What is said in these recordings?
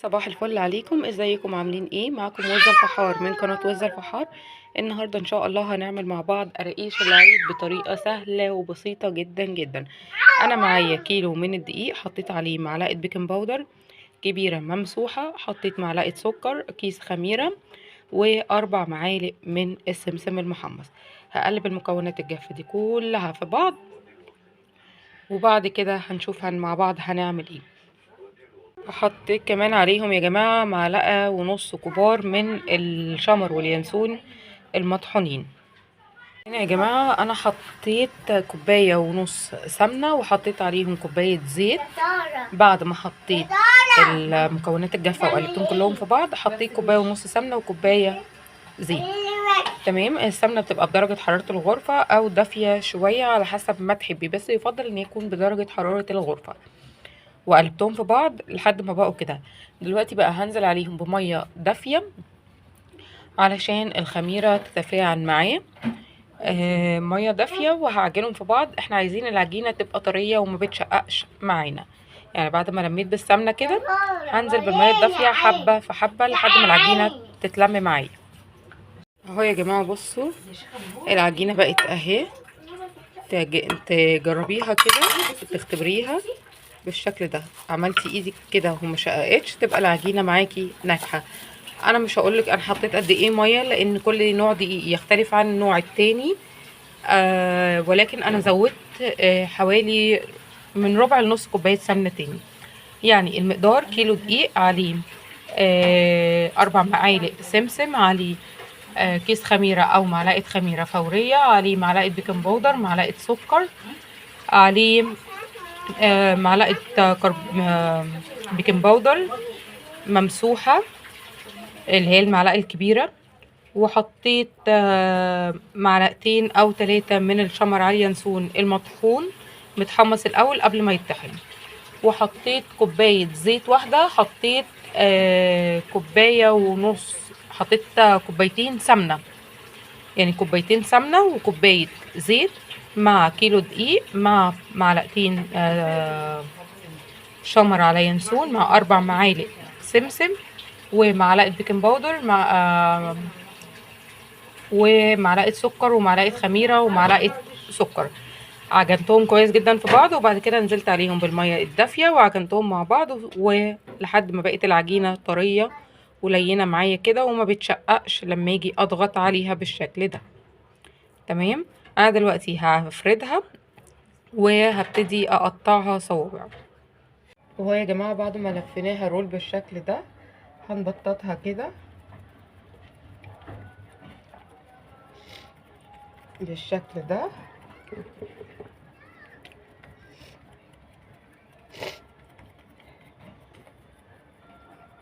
صباح الفل عليكم، ازيكم عاملين ايه؟ معاكم وزة الفحار من قناة وزة الفحار. النهاردة ان شاء الله هنعمل مع بعض قراقيش العيد بطريقة سهلة وبسيطة جدا جدا. انا معايا كيلو من الدقيق، حطيت عليه معلقة بيكنج باودر كبيرة ممسوحة، حطيت معلقة سكر، كيس خميرة، واربع معالق من السمسم المحمص. هقلب المكونات الجافة دي كلها في بعض، وبعد كده هنشوف مع بعض هنعمل ايه. حطيت كمان عليهم يا جماعة معلقة ونص كبار من الشمر واليانسون المطحونين. هنا يا جماعة أنا حطيت كوباية ونص سمنة، وحطيت عليهم كوباية زيت. بعد ما حطيت المكونات الجافة وقلبتهم كلهم في بعض، حطيت كوباية ونص سمنة وكوباية زيت. تمام. السمنة بتبقى بدرجة حرارة الغرفة أو دافية شوية على حسب ما تحبي، بس يفضل إن يكون بدرجة حرارة الغرفة. وقلبتهم في بعض لحد ما بقوا كده. دلوقتي بقى هنزل عليهم بمية دافية علشان الخميرة تتفاعل معاه. مية دافية، وهعجنهم في بعض. احنا عايزين العجينة تبقى طرية وما بتشققش معانا. يعني بعد ما لميت بالسمنة كده هنزل بالمية الدافية حبة في حبة لحد ما العجينة تتلم معايا. اهو يا جماعة بصوا العجينة بقت اهي. تجربيها كده، تختبريها بالشكل ده. عملتي ايدك كده وما شققتش، تبقى العجينه معاكي ناجحه. انا مش هقولك انا حطيت قد ايه ميه، لان كل نوع دقيق يختلف عن النوع التاني. ولكن انا زودت حوالي من ربع لنص كوبايه سمنه تاني. يعني المقدار كيلو دقيق عليه اربع معالق سمسم، عليه كيس خميره او معلقه خميره فوريه، عليه معلقه بيكنج باودر، معلقه سكر، عليه معلقة بيكنج باودر ممسوحة اللي هي المعلقة الكبيرة. وحطيت معلقتين أو ثلاثة من الشمر على اليانسون المطحون متحمص الأول قبل ما يتطحن. وحطيت كوباية زيت واحدة، حطيت كوباية ونص، حطيت كوبايتين سمنة. يعني كوبايتين سمنة وكوباية زيت مع كيلو دقيق مع معلقتين شمر على ينسون مع اربع معالق سمسم ومعلقه بيكنج باودر مع ومعلقه سكر ومعلقه خميره ومعلقه سكر. عجنتهم كويس جدا في بعض، وبعد كده نزلت عليهم بالميه الدافيه وعجنتهم مع بعض ولحد ما بقت العجينه طريه ولينه معايا كده وما بتشققش لما اجي اضغط عليها بالشكل ده. تمام. انا دلوقتي هفردها وهبتدي اقطعها صوابع. وهو يا جماعة بعد ما لفيناها رول بالشكل ده هنبططها كده بالشكل ده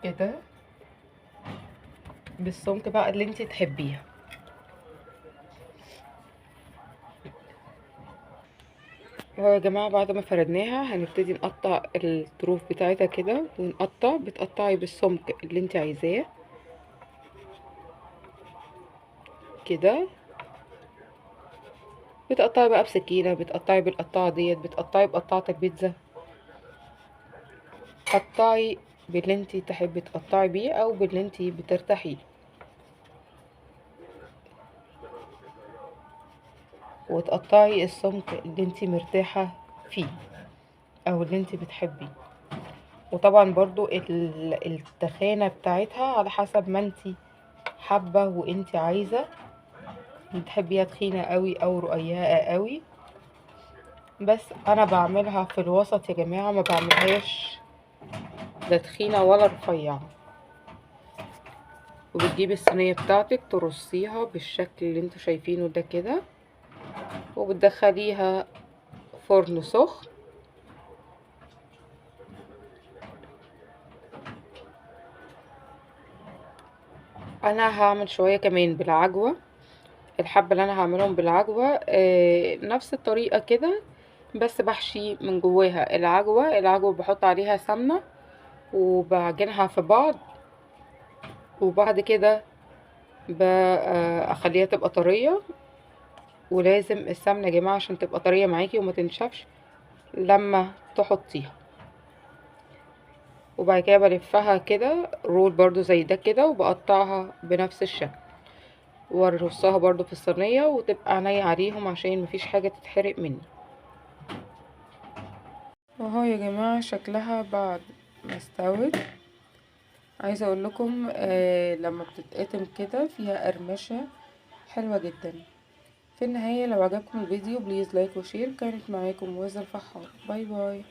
كده بالسمك بقى اللي انت تحبيها. وهو يا جماعة بعد ما فردناها هنبتدي نقطع الطروف بتاعتها كده، بتقطعي بالسمك اللي انت عايزاه كده. بتقطعي بقى بسكينة، بتقطعي بالقطاعة ديت، بتقطعي بقطاعة البيتزا. قطعي باللي انت تحبي تقطعي بيه او باللي انت بترتاحيه، وتقطعي السمك اللي انت مرتاحة فيه او اللي انت بتحبيه. وطبعا برضو التخانة بتاعتها على حسب ما انت حابة وانت عايزة، تحبيها تخينة قوي او رقيقة قوي. بس انا بعملها في الوسط يا جماعة، ما بعملهاش لا تخينة ولا رفيعة. وبتجيبي الصينية بتاعتك ترصيها بالشكل اللي انتوا شايفينه ده كده، وبتدخليها فرن سخن. انا هعمل شوية كمان بالعجوة. الحبة اللي انا هعملهم بالعجوة نفس الطريقة كده، بس بحشي من جواها العجوة بحط عليها سمنة وبعجنها في بعض. وبعد كده اخليها تبقى طرية. ولازم السمنة يا جماعة عشان تبقى طرية معاكي وما تنشفش لما تحطيها. وبعد كده بلفها كده رول برضو زي ده كده، وبقطعها بنفس الشكل وارصها برضو في الصينية، وتبقى عينيا عليهم عشان مفيش حاجة تتحرق مني. اهو يا جماعة شكلها بعد ما استوت. عايزة اقول لكم لما بتتقطم كده فيها قرمشة حلوة جدا. في النهاية لو عجبكم الفيديو بليز لايك وشير. كانت معاكم موزة الفحار. باي باي.